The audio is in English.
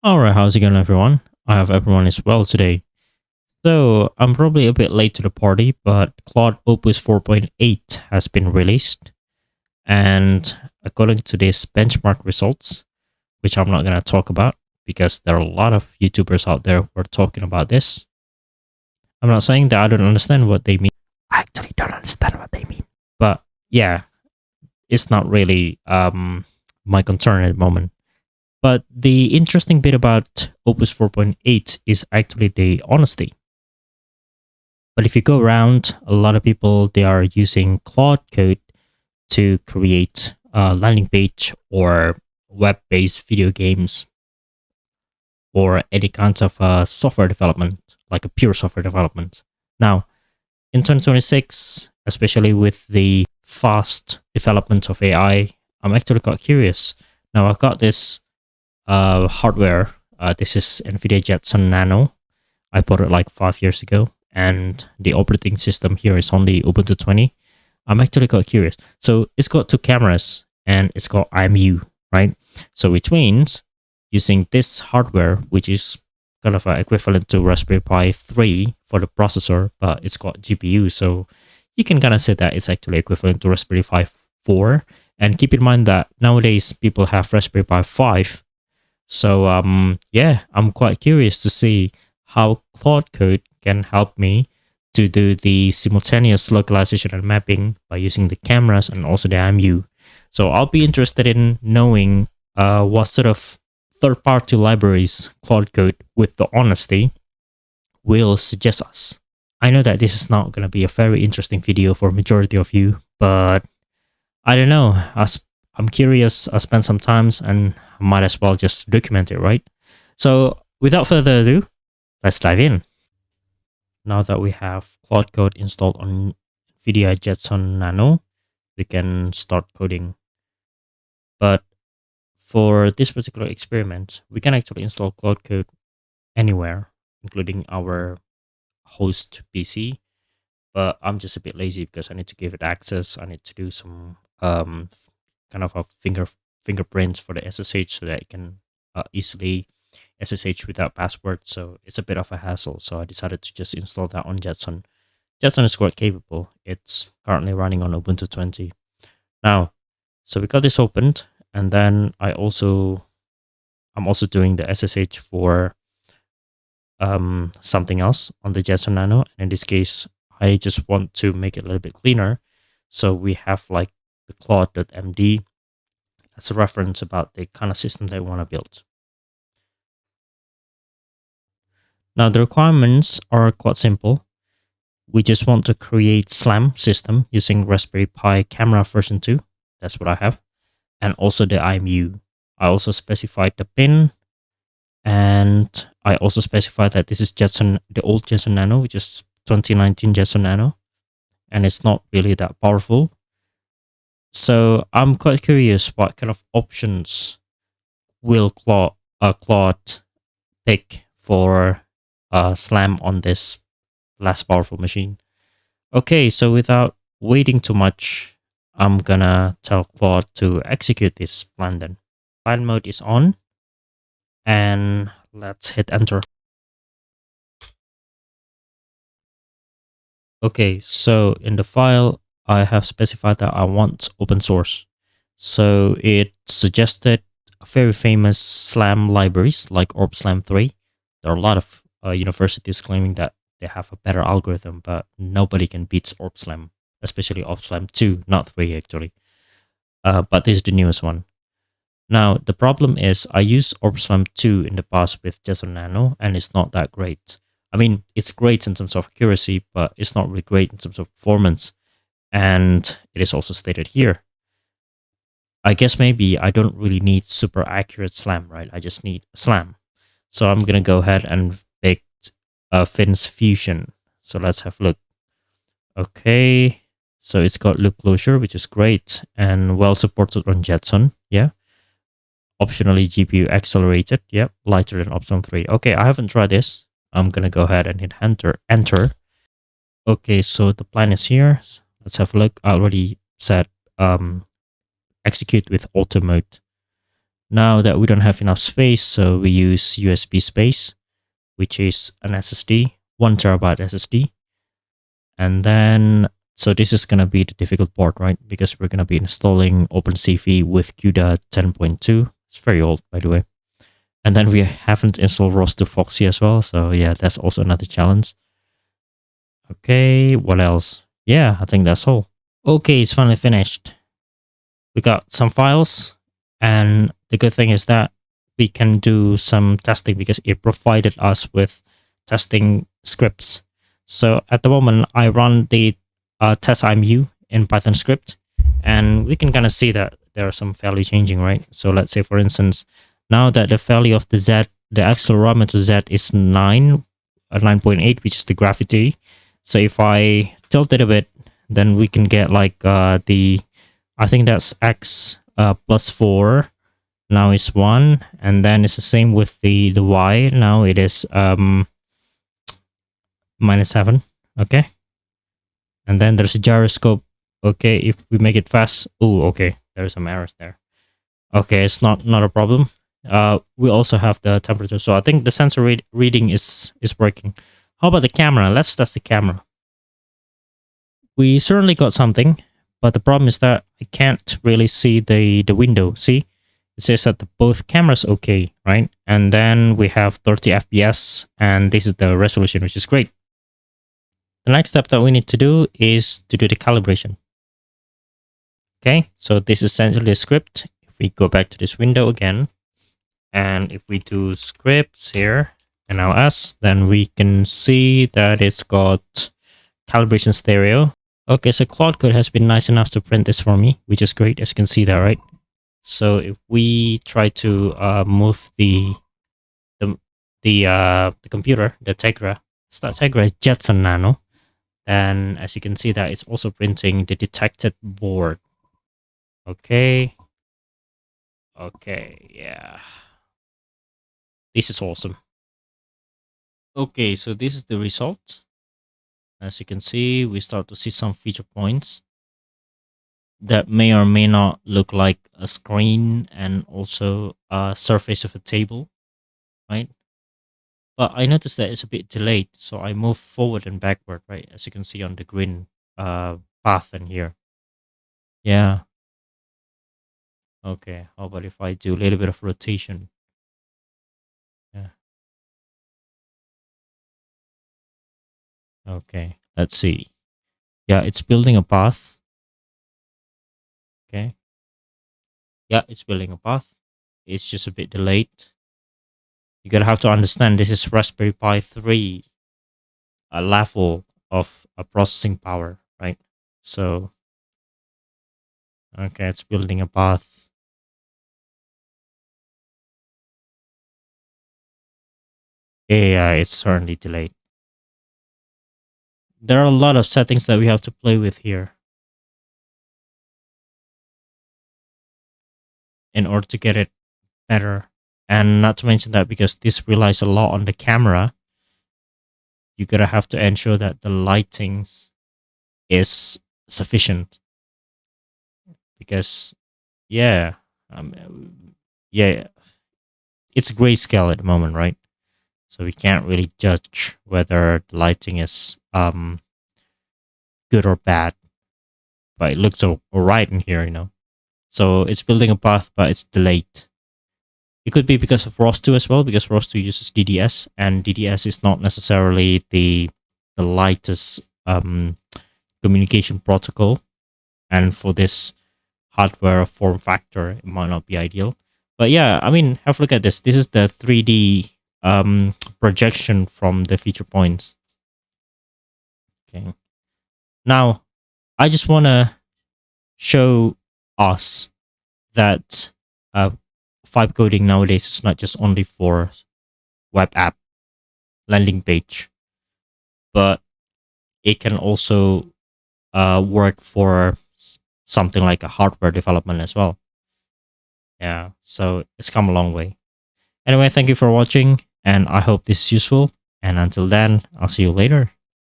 Alright, how's it going everyone? I hope everyone is well today. So, I'm probably a bit late to the party, but Claude Opus 4.8 has been released. And according to these benchmark results, which I'm not going to talk about because there are a lot of YouTubers out there who are talking about this. I'm not saying that I don't understand what they mean. I actually don't understand what they mean. But yeah, it's not really my concern at the moment. But the interesting bit about Opus 4.8 is actually the honesty. But if you go around, a lot of people, they are using Claude code to create a landing page or web-based video games or any kinds of software development, like a pure software development. Now, in 2026, especially with the fast development of AI, I'm actually quite curious. Now, I've got this hardware. This is NVIDIA Jetson Nano. I bought it like 5 years ago, and the operating system here is only Ubuntu 20. I'm actually quite curious. So it's got two cameras, and it's got IMU, right? So which means using this hardware, which is kind of equivalent to Raspberry Pi 3 for the processor, but it's got GPU, so you can kind of say that it's actually equivalent to Raspberry Pi 4. And keep in mind that nowadays people have Raspberry Pi 5. So yeah, I'm quite curious to see how Claude Code can help me to do the simultaneous localization and mapping by using the cameras and also the IMU. So I'll be interested in knowing what sort of third-party libraries Claude Code with the honesty will suggest us. I know that this is not going to be a very interesting video for majority of you, but I don't know. I'm curious. I spent some time and I might as well just document it, right? So without further ado, let's dive in. Now that we have Claude Code installed on NVIDIA Jetson Nano, we can start coding. But for this particular experiment, we can actually install Claude Code anywhere, including our host PC. But I'm just a bit lazy because I need to give it access. I need to do some kind of a fingerprints for the SSH so that it can easily SSH without password. So it's a bit of a hassle. So I decided to just install that on Jetson. Jetson is quite capable. It's currently running on Ubuntu 20. Now, so we got this opened, and then I'm also doing the SSH for something else on the Jetson Nano. And in this case, I just want to make it a little bit cleaner. So we have like the CLAUDE.md as a reference about the kind of system they want to build. Now the requirements are quite simple. We just want to create SLAM system using Raspberry Pi camera version 2. That's what I have. And also the IMU. I also specified the pin, and I also specified that this is Jetson, the old Jetson Nano, which is 2019 Jetson Nano, and it's not really that powerful. So I'm quite curious what kind of options will Claude pick for SLAM on this less powerful machine. Okay, so without waiting too much, I'm gonna tell Claude to execute this plan then. Plan mode is on, and let's hit enter. Okay, so in the file, I have specified that I want open source. So it suggested very famous SLAM libraries like OrbSLAM 3. There are a lot of universities claiming that they have a better algorithm, but nobody can beat OrbSLAM, especially OrbSLAM 2, not 3 actually. But this is the newest one. Now, the problem is I used OrbSLAM 2 in the past with Jetson Nano, and it's not that great. I mean, it's great in terms of accuracy, but it's not really great in terms of performance. And it is also stated here. I guess maybe I don't really need super accurate SLAM, right? I just need SLAM. So I'm going to go ahead and pick Fins Fusion. So let's have a look. Okay. So it's got loop closure, which is great and well supported on Jetson. Yeah. Optionally GPU accelerated. Yep. Lighter than Option 3. Okay. I haven't tried this. I'm going to go ahead and hit enter. Okay. So the plan is here. Let's have a look. I already said execute with auto mode. Now that we don't have enough space, so we use USB space, which is an SSD, 1 TB SSD. And then, so this is going to be the difficult part, right? Because we're going to be installing OpenCV with CUDA 10.2. It's very old, by the way. And then we haven't installed ROS2 Foxy as well. So yeah, that's also another challenge. Okay, what else? Yeah, I think that's all. Okay, it's finally finished. We got some files, and the good thing is that we can do some testing because it provided us with testing scripts. So at the moment, I run the test.imu in Python script, and we can kind of see that there are some value changing, right? So let's say, for instance, now that the value of the Z, the accelerometer Z is 9.8, which is the gravity. So if I tilt it a bit, then we can get like I think that's X plus 4. Now it's 1. And then it's the same with the Y. Now it is minus 7. Okay. And then there's a gyroscope. Okay, if we make it fast. Oh, okay. There's some errors there. Okay, it's not a problem. We also have the temperature. So I think the sensor reading is working. How about the camera? Let's test the camera. We certainly got something, but the problem is that I can't really see the window. See, it says that both cameras okay, right? And then we have 30 FPS, and this is the resolution, which is great. The next step that we need to do is to do the calibration. Okay, so this is essentially a script. If we go back to this window again, and if we do scripts here, NLS, then we can see that it's got calibration stereo. Okay, so Claude Code has been nice enough to print this for me, which is great, as you can see that, right? So if we try to move the computer, the Tegra, it's not Tegra, it's Jetson Nano, then as you can see that it's also printing the detected board. Okay. Okay, yeah. This is awesome. Okay, so this is the result. As you can see, we start to see some feature points that may or may not look like a screen and also a surface of a table, right? But I noticed that it's a bit delayed, so I move forward and backward, right? As you can see on the green path in here. Yeah. Okay, how about if I do a little bit of rotation? Yeah. Okay, let's see. Yeah, it's building a path. Okay. Yeah, it's building a path. It's just a bit delayed. You gotta have to understand this is Raspberry Pi 3, a level of a processing power, right? So, okay, it's building a path. Yeah, it's certainly delayed. There are a lot of settings that we have to play with here in order to get it better. And not to mention that because this relies a lot on the camera, you gotta have to ensure that the lighting is sufficient. Because, yeah, yeah, it's grayscale at the moment, right? So we can't really judge whether the lighting is good or bad. But it looks alright in here, you know. So it's building a path, but it's delayed. It could be because of ROS2 as well, because ROS2 uses DDS, and DDS is not necessarily the lightest communication protocol. And for this hardware form factor, it might not be ideal. But yeah, I mean, have a look at this. This is the 3D projection from the feature points. Okay. Now, I just want to show us that vibe coding nowadays is not just only for web app landing page, but it can also work for something like a hardware development as well. Yeah, so it's come a long way. Anyway, thank you for watching, and I hope this is useful. And until then, I'll see you later.